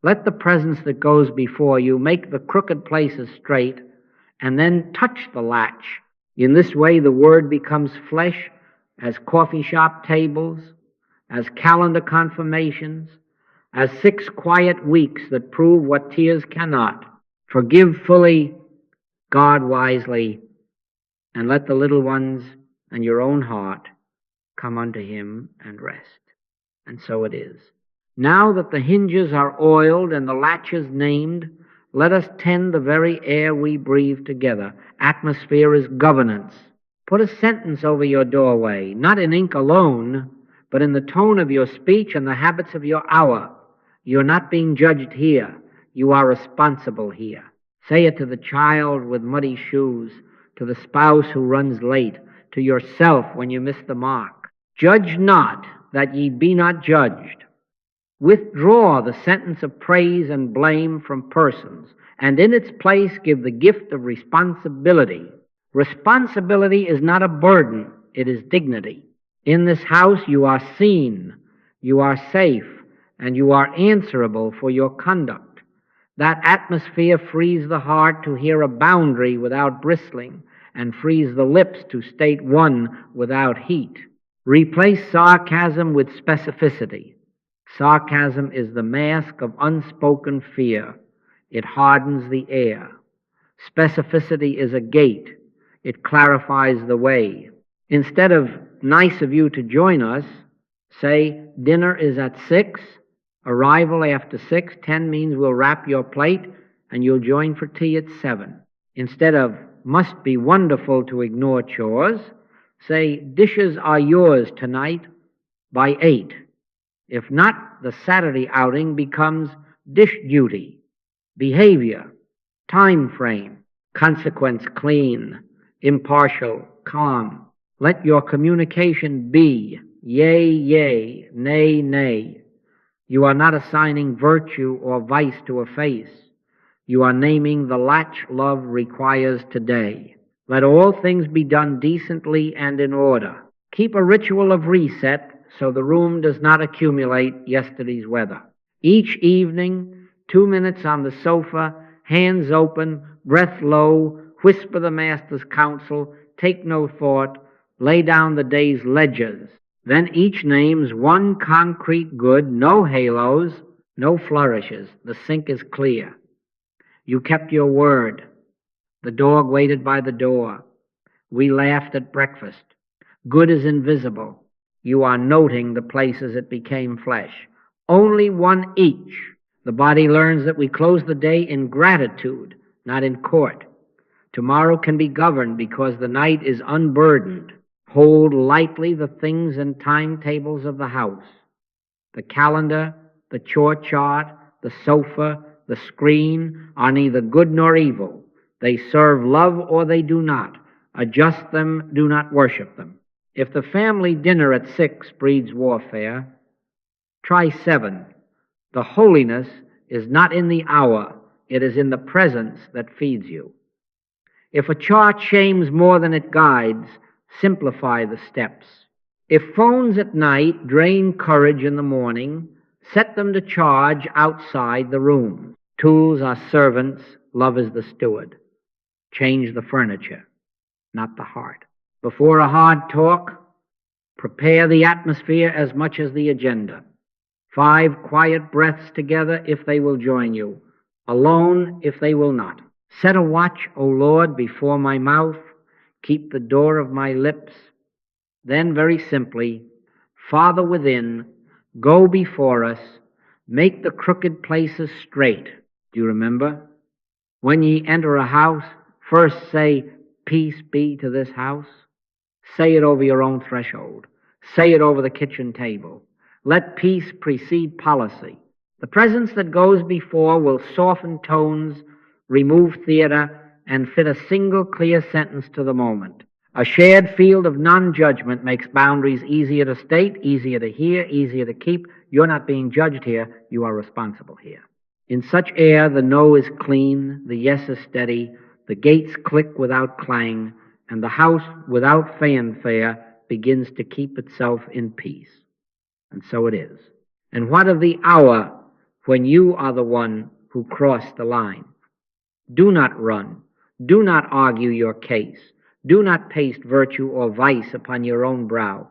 Let the presence that goes before you make the crooked places straight, and then touch the latch. In this way the word becomes flesh as coffee shop tables, as calendar confirmations, as 6 quiet weeks that prove what tears cannot. Forgive fully, guard wisely, and let the little ones and your own heart come unto him and rest. And so it is. Now that the hinges are oiled and the latches named, let us tend the very air we breathe together. Atmosphere is governance. Put a sentence over your doorway, not in ink alone, but in the tone of your speech and the habits of your hour. You're not being judged here. You are responsible here. Say it to the child with muddy shoes, to the spouse who runs late, to yourself when you miss the mark. Judge not, that ye be not judged. Withdraw the sentence of praise and blame from persons, and in its place give the gift of responsibility. Responsibility is not a burden, it is dignity. In this house you are seen, you are safe, and you are answerable for your conduct. That atmosphere frees the heart to hear a boundary without bristling, and frees the lips to state one without heat. Replace sarcasm with specificity. Sarcasm is the mask of unspoken fear. It hardens the air. Specificity is a gate. It clarifies the way. Instead of nice of you to join us, say dinner is at 6, arrival after 6. 10 means we'll wrap your plate and you'll join for tea at 7. Instead of must be wonderful to ignore chores, say dishes are yours tonight by 8. If not, the Saturday outing becomes dish duty, behavior, time frame, consequence clean, impartial, calm. Let your communication be yea, yea, nay, nay. You are not assigning virtue or vice to a face. You are naming the latch love requires today. Let all things be done decently and in order. Keep a ritual of reset so the room does not accumulate yesterday's weather. Each evening, 2 minutes on the sofa, hands open, breath low, whisper the master's counsel, take no thought, lay down the day's ledgers. Then each names one concrete good, no halos, no flourishes. The sink is clear. You kept your word. The dog waited by the door. We laughed at breakfast. Good is invisible. You are noting the places it became flesh. Only one each. The body learns that we close the day in gratitude, not in court. Tomorrow can be governed because the night is unburdened. Hold lightly the things and timetables of the house. The calendar, the chore chart, the sofa, the screen are neither good nor evil. They serve love or they do not. Adjust them, do not worship them. If the family dinner at 6 breeds warfare, try 7. The holiness is not in the hour, it is in the presence that feeds you. If a chart shames more than it guides, simplify the steps. If phones at night drain courage in the morning, set them to charge outside the room. Tools are servants. Love is the steward. Change the furniture, not the heart. Before a hard talk, prepare the atmosphere as much as the agenda. 5 quiet breaths together if they will join you. Alone if they will not. Set a watch, O Lord, before my mouth. Keep the door of my lips. Then, very simply, Father within, go before us, make the crooked places straight. Do you remember? When ye enter a house, first say, Peace be to this house. Say it over your own threshold. Say it over the kitchen table. Let peace precede policy. The presence that goes before will soften tones, remove theater, and fit a single clear sentence to the moment. A shared field of non-judgment makes boundaries easier to state, easier to hear, easier to keep. You're not being judged here. You are responsible here. In such air, the no is clean, the yes is steady, the gates click without clang, and the house without fanfare begins to keep itself in peace. And so it is. And what of the hour when you are the one who crossed the line? Do not run. Do not argue your case. Do not paste virtue or vice upon your own brow.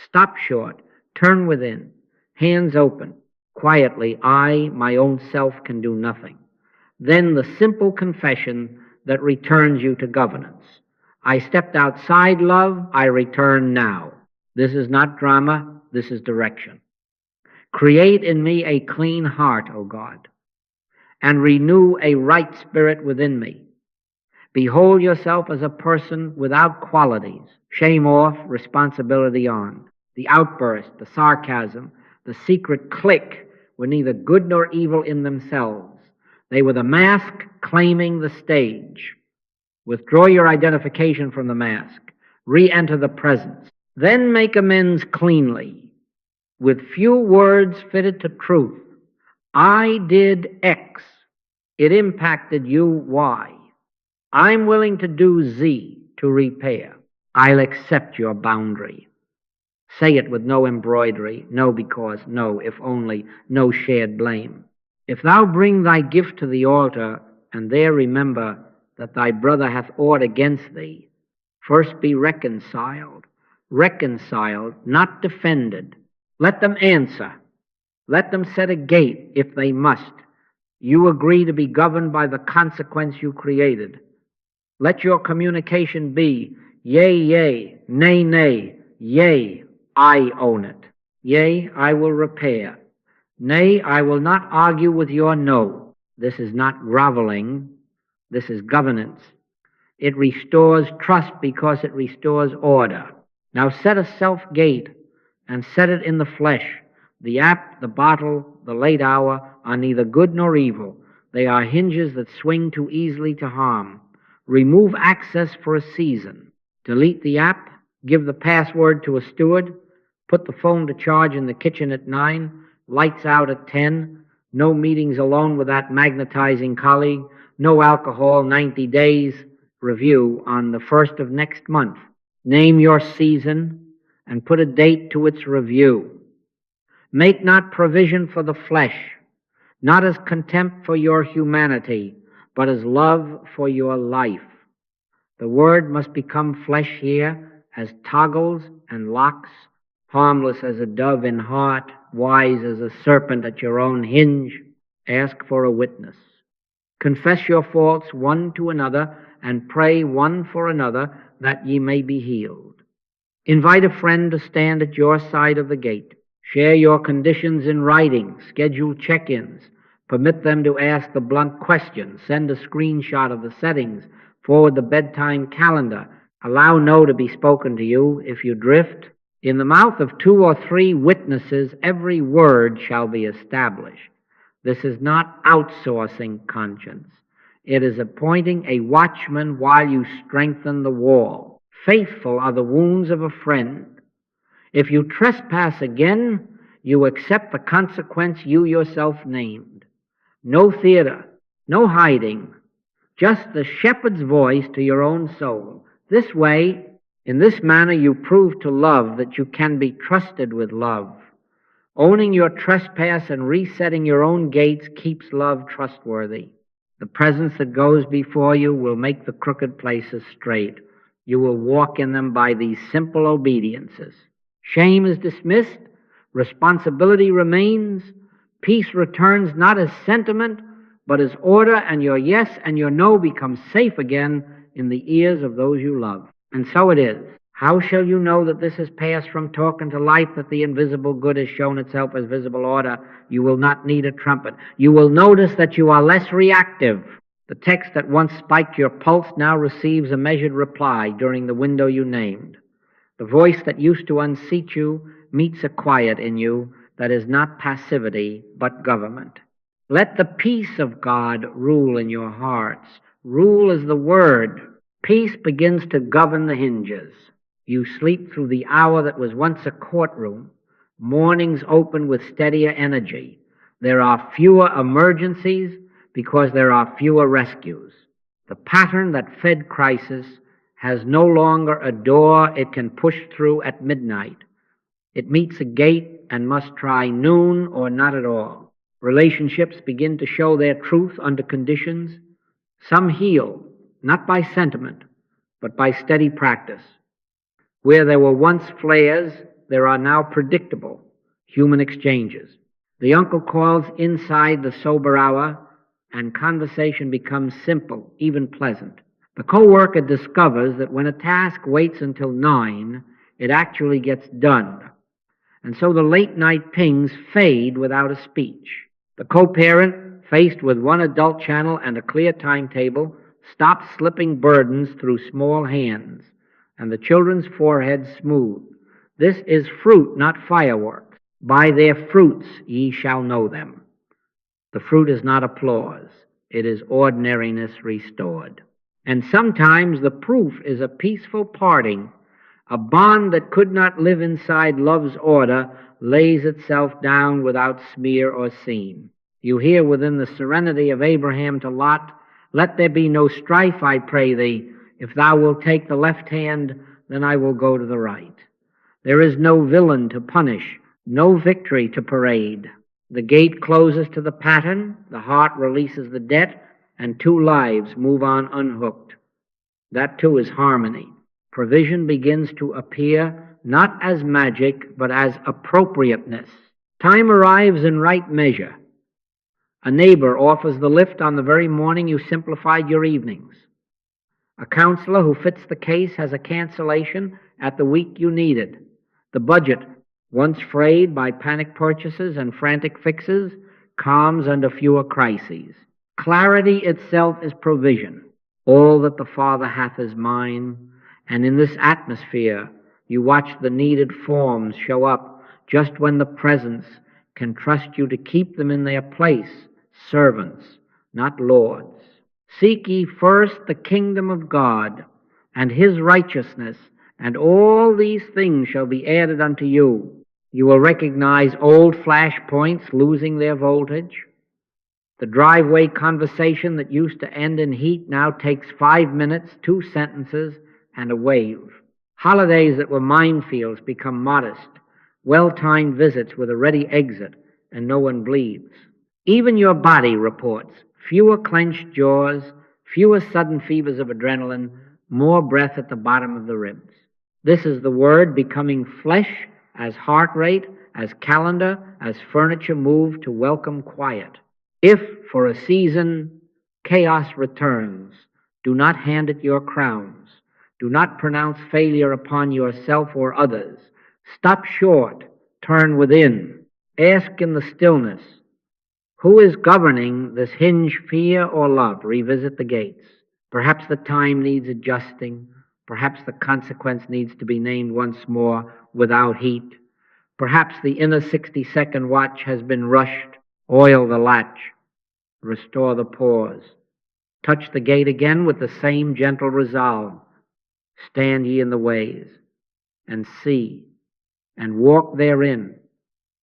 Stop short. Turn within. Hands open. Quietly, I, my own self, can do nothing. Then the simple confession that returns you to governance. I stepped outside love. I return now. This is not drama. This is direction. Create in me a clean heart, O God, and renew a right spirit within me. Behold yourself as a person without qualities. Shame off, responsibility on. The outburst, the sarcasm, the secret clique were neither good nor evil in themselves. They were the mask claiming the stage. Withdraw your identification from the mask. Re-enter the presence. Then make amends cleanly, with few words fitted to truth. I did X. It impacted you Y. I'm willing to do Z to repair. I'll accept your boundary. Say it with no embroidery, no because, no if only, no shared blame. If thou bring thy gift to the altar, and there remember that thy brother hath aught against thee, first be reconciled, not defended. Let them answer. Let them set a gate if they must. You agree to be governed by the consequence you created. Let your communication be, yea, yea, nay, nay, yea, I own it. Yea, I will repair. Nay, I will not argue with your no. This is not groveling. This is governance. It restores trust because it restores order. Now set a self-gate and set it in the flesh. The app, the bottle, the late hour are neither good nor evil. They are hinges that swing too easily to harm. Remove access for a season. Delete the app. Give the password to a steward. Put the phone to charge in the kitchen at 9. Lights out at 10. No meetings alone with that magnetizing colleague. No alcohol 90 days. Review on the 1st of next month. Name your season and put a date to its review. Make not provision for the flesh, not as contempt for your humanity, but as love for your life. The word must become flesh here as toggles and locks, harmless as a dove in heart, wise as a serpent at your own hinge. Ask for a witness. Confess your faults one to another and pray one for another that ye may be healed. Invite a friend to stand at your side of the gate. Share your conditions in writing. Schedule check-ins. Permit them to ask the blunt questions. Send a screenshot of the settings. Forward the bedtime calendar. Allow no to be spoken to you if you drift. In the mouth of 2 or 3 witnesses, every word shall be established. This is not outsourcing conscience. It is appointing a watchman while you strengthen the wall. Faithful are the wounds of a friend. If you trespass again, you accept the consequence you yourself named. No theater, no hiding, just the shepherd's voice to your own soul. This way, in this manner, you prove to love that you can be trusted with love. Owning your trespass and resetting your own gates keeps love trustworthy. The presence that goes before you will make the crooked places straight. You will walk in them by these simple obediences. Shame is dismissed, responsibility remains, peace returns not as sentiment, but as order, and your yes and your no become safe again in the ears of those you love. And so it is. How shall you know that this has passed from talk into life, that the invisible good has shown itself as visible order? You will not need a trumpet. You will notice that you are less reactive. The text that once spiked your pulse now receives a measured reply during the window you named. The voice that used to unseat you meets a quiet in you that is not passivity but government. Let the peace of God rule in your hearts. Rule is the word. Peace begins to govern the hinges. You sleep through the hour that was once a courtroom. Mornings open with steadier energy. There are fewer emergencies because there are fewer rescues. The pattern that fed crisis has no longer a door it can push through at midnight. It meets a gate and must try noon or not at all. Relationships begin to show their truth under conditions. Some heal, not by sentiment, but by steady practice. Where there were once flares, there are now predictable human exchanges. The uncle calls inside the sober hour, and conversation becomes simple, even pleasant. The co-worker discovers that when a task waits until 9, it actually gets done. And so the late-night pings fade without a speech. The co-parent, faced with one adult channel and a clear timetable, stops slipping burdens through small hands, and the children's foreheads smooth. This is fruit, not fireworks. By their fruits ye shall know them. The fruit is not applause. It is ordinariness restored. And sometimes the proof is a peaceful parting. A bond that could not live inside love's order lays itself down without smear or seam. You hear within the serenity of Abraham to Lot, "Let there be no strife, I pray thee. If thou wilt take the left hand, then I will go to the right." There is no villain to punish, no victory to parade. The gate closes to the pattern, the heart releases the debt, and 2 lives move on unhooked. That too is harmony. Provision begins to appear not as magic, but as appropriateness. Time arrives in right measure. A neighbor offers the lift on the very morning you simplified your evenings. A counselor who fits the case has a cancellation at the week you needed. The budget, once frayed by panic purchases and frantic fixes, calms under fewer crises. Clarity itself is provision. All that the Father hath is mine, and in this atmosphere you watch the needed forms show up just when the presence can trust you to keep them in their place, servants, not lords. Seek ye first the kingdom of God and his righteousness, and all these things shall be added unto you. You will recognize old flash points losing their voltage. The driveway conversation that used to end in heat now takes 5 minutes, 2 sentences, and a wave. Holidays that were minefields become modest, well-timed visits with a ready exit, and no one bleeds. Even your body reports fewer clenched jaws, fewer sudden fevers of adrenaline, more breath at the bottom of the ribs. This is the word becoming flesh as heart rate, as calendar, as furniture moved to welcome quiet. If, for a season, chaos returns, do not hand it your crowns. Do not pronounce failure upon yourself or others. Stop short, turn within. Ask in the stillness, who is governing this hinge, fear or love? Revisit the gates. Perhaps the time needs adjusting. Perhaps the consequence needs to be named once more without heat. Perhaps the inner 60-second watch has been rushed. Oil the latch. Restore the pause. Touch the gate again with the same gentle resolve. Stand ye in the ways, and see, and walk therein,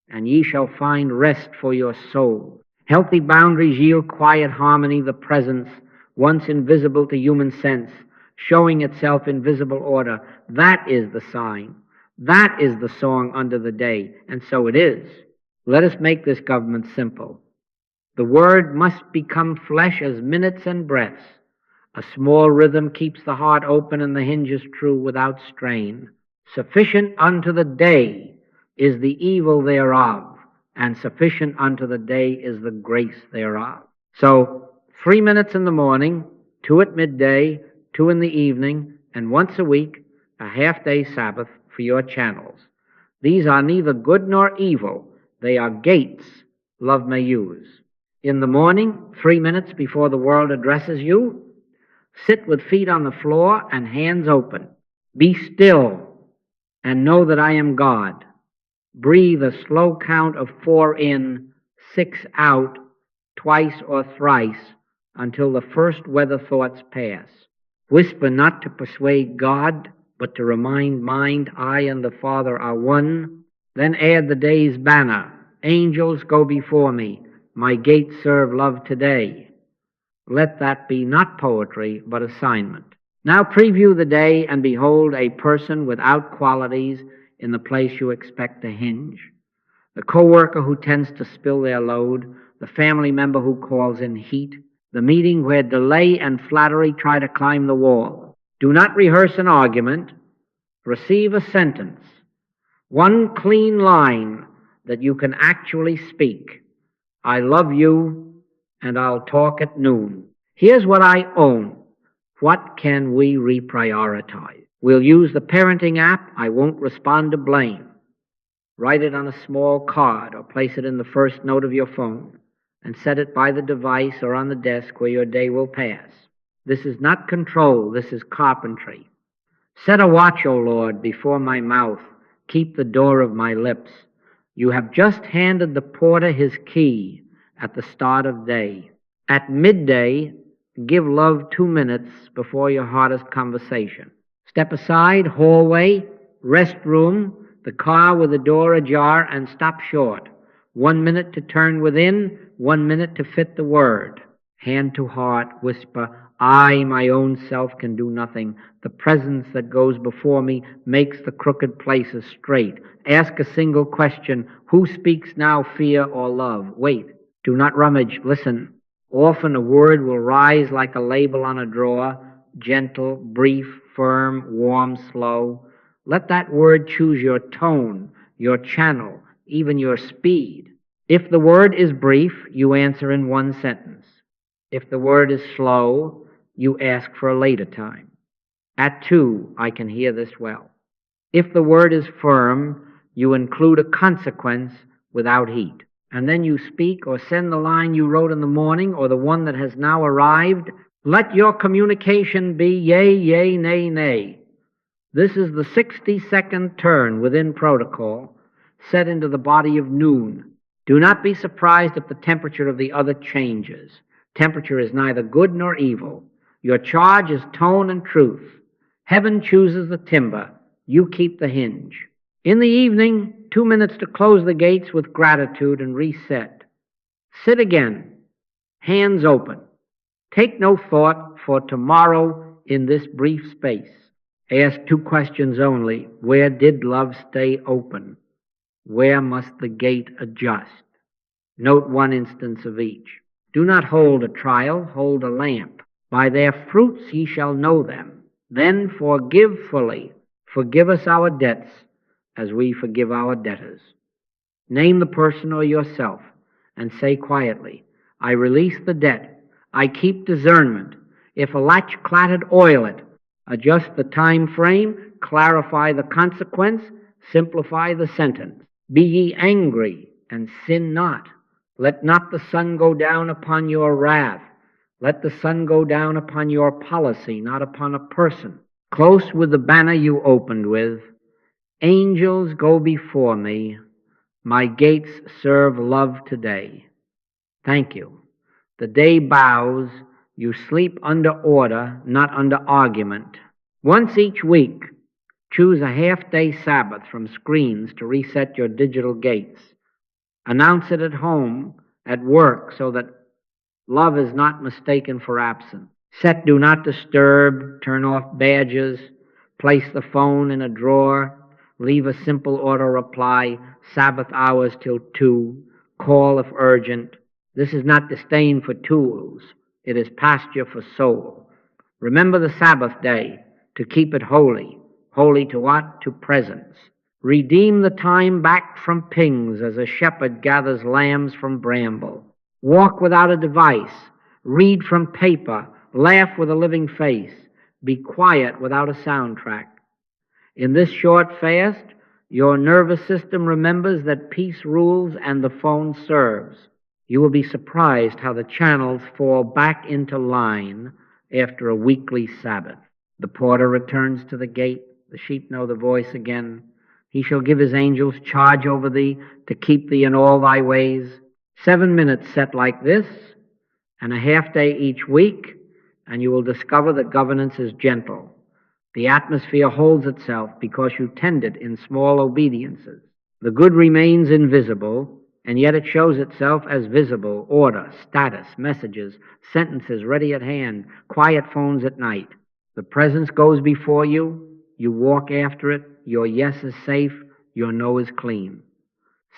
and ye shall find rest for your soul. Healthy boundaries yield quiet harmony, the presence, once invisible to human sense, showing itself in visible order. That is the sign. That is the song under the day, and so it is. Let us make this government simple. The word must become flesh as minutes and breaths. A small rhythm keeps the heart open and the hinges true without strain. Sufficient unto the day is the evil thereof, and sufficient unto the day is the grace thereof. So, 3 minutes in the morning, 2 at midday, 2 in the evening, and once a week, a half-day Sabbath for your channels. These are neither good nor evil. They are gates love may use. In the morning, 3 minutes before the world addresses you, sit with feet on the floor and hands open. Be still and know that I am God. Breathe a slow count of 4 in, 6 out, twice or thrice, until the first weather thoughts pass. Whisper not to persuade God, but to remind mind I and the Father are one. Then add the day's banner. Angels go before me. My gates serve love today. Let that be not poetry, but assignment. Now preview the day and behold a person without qualities in the place you expect to hinge. The co-worker who tends to spill their load, the family member who calls in heat, the meeting where delay and flattery try to climb the wall. Do not rehearse an argument. Receive a sentence. One clean line that you can actually speak. I love you, and I'll talk at noon. Here's what I own. What can we reprioritize? We'll use the parenting app. I won't respond to blame. Write it on a small card or place it in the first note of your phone and set it by the device or on the desk where your day will pass. This is not control. This is carpentry. Set a watch, O Lord, before my mouth. Keep the door of my lips. You have just handed the porter his key at the start of day. At midday, give love 2 minutes before your hardest conversation. Step aside, hallway, restroom, the car with the door ajar, and stop short. 1 minute to turn within, 1 minute to fit the word. Hand to heart, whisper, I, my own self, can do nothing. The presence that goes before me makes the crooked places straight. Ask a single question. Who speaks now, fear or love? Wait. Do not rummage. Listen. Often a word will rise like a label on a drawer. Gentle, brief, firm, warm, slow. Let that word choose your tone, your channel, even your speed. If the word is brief, you answer in 1 sentence. If the word is slow, you ask for a later time. At 2, I can hear this well. If the word is firm, you include a consequence without heat. And then you speak or send the line you wrote in the morning or the one that has now arrived. Let your communication be yea, yea, nay, nay. This is the 60-second turn within protocol set into the body of noon. Do not be surprised if the temperature of the other changes. Temperature is neither good nor evil. Your charge is tone and truth. Heaven chooses the timber. You keep the hinge. In the evening, 2 minutes to close the gates with gratitude and reset. Sit again, hands open. Take no thought for tomorrow in this brief space. Ask 2 questions only. Where did love stay open? Where must the gate adjust? Note 1 instance of each. Do not hold a trial, hold a lamp. By their fruits ye shall know them. Then forgive fully. Forgive us our debts as we forgive our debtors. Name the person or yourself and say quietly, I release the debt. I keep discernment. If a latch clattered, oil it. Adjust the time frame, clarify the consequence, simplify the sentence. Be ye angry and sin not. Let not the sun go down upon your wrath. Let the sun go down upon your policy, not upon a person. Close with the banner you opened with. Angels go before me. My gates serve love today. Thank you. The day bows. You sleep under order, not under argument. Once each week, choose a half-day Sabbath from screens to reset your digital gates. Announce it at home, at work, so that love is not mistaken for absence. Set do not disturb, turn off badges, place the phone in a drawer, Leave a simple auto reply, Sabbath hours till 2, call if urgent. This is not disdain for tools, it is pasture for soul. Remember the Sabbath day, to keep it holy. Holy to what? To presence. Redeem the time back from pings as a shepherd gathers lambs from bramble. Walk without a device. Read from paper. Laugh with a living face. Be quiet without a soundtrack. In this short fast, your nervous system remembers that peace rules and the phone serves. You will be surprised how the channels fall back into line after a weekly Sabbath. The porter returns to the gate. The sheep know the voice again. He shall give his angels charge over thee to keep thee in all thy ways. 7 minutes set like this, and a half day each week, and you will discover that governance is gentle. The atmosphere holds itself because you tend it in small obediences. The good remains invisible, and yet it shows itself as visible: order, status, messages, sentences ready at hand, quiet phones at night. The presence goes before you. You walk after it. Your yes is safe. Your no is clean.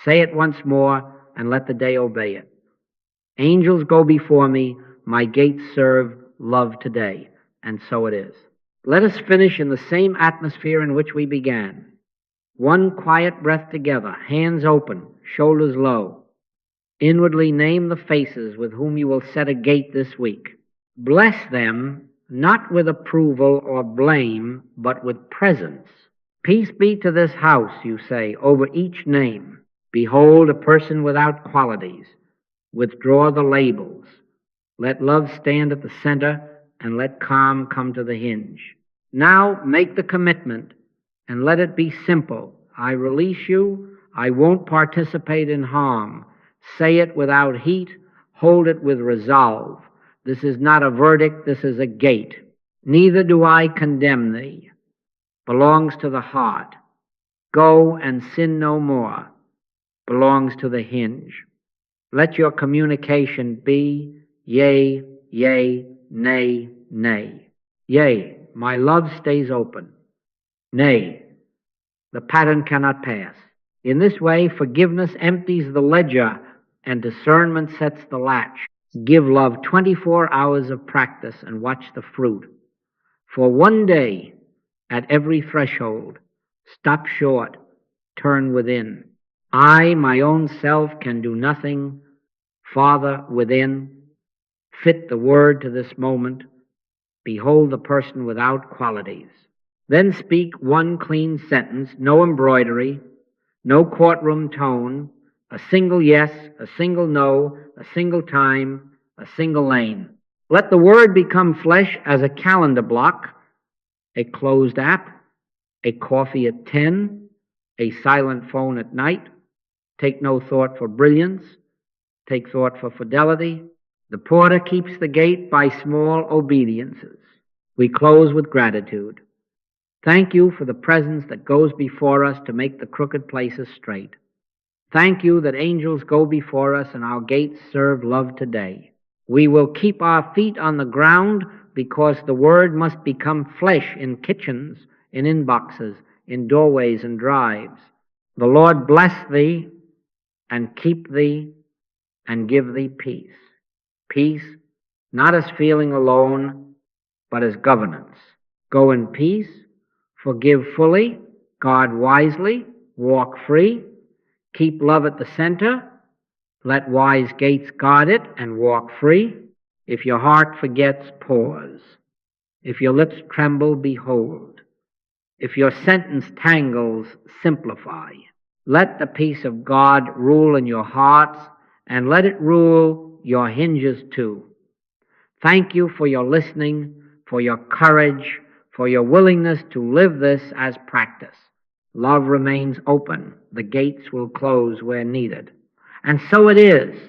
Say it once more and let the day obey it. Angels go before me. My gates serve love today. And so it is. Let us finish in the same atmosphere in which we began. One quiet breath together, hands open, shoulders low. Inwardly name the faces with whom you will set a gate this week. Bless them, not with approval or blame, but with presence. Peace be to this house, you say, over each name. Behold a person without qualities. Withdraw the labels. Let love stand at the center, and let calm come to the hinge. Now make the commitment, and let it be simple. I release you. I won't participate in harm. Say it without heat. Hold it with resolve. This is not a verdict, this is a gate. Neither do I condemn thee. Belongs to the heart. Go and sin no more. Belongs to the hinge. Let your communication be yea, yea, nay, nay. Yea, my love stays open. Nay, the pattern cannot pass. In this way, forgiveness empties the ledger and discernment sets the latch. Give love 24 hours of practice and watch the fruit. For one day, at every threshold, stop short, turn within. I, my own self, can do nothing. Father, within, fit the word to this moment. Behold the person without qualities. Then speak one clean sentence, no embroidery, no courtroom tone, a single yes, a single no, a single time, a single lane. Let the word become flesh as a calendar block, a closed app, a coffee at 10, a silent phone at night. Take no thought for brilliance. Take thought for fidelity. The porter keeps the gate by small obediences. We close with gratitude. Thank you for the presence that goes before us to make the crooked places straight. Thank you that angels go before us and our gates serve love today. We will keep our feet on the ground because the word must become flesh in kitchens, in inboxes, in doorways and drives. The Lord bless thee and keep thee and give thee peace. Peace, not as feeling alone, but as governance. Go in peace, forgive fully, guard wisely, walk free, keep love at the center, let wise gates guard it and walk free. If your heart forgets, pause. If your lips tremble, behold. If your sentence tangles, simplify. Let the peace of God rule in your hearts, and let it rule your hinges too. Thank you for your listening, for your courage, for your willingness to live this as practice. Love remains open. The gates will close where needed. And so it is.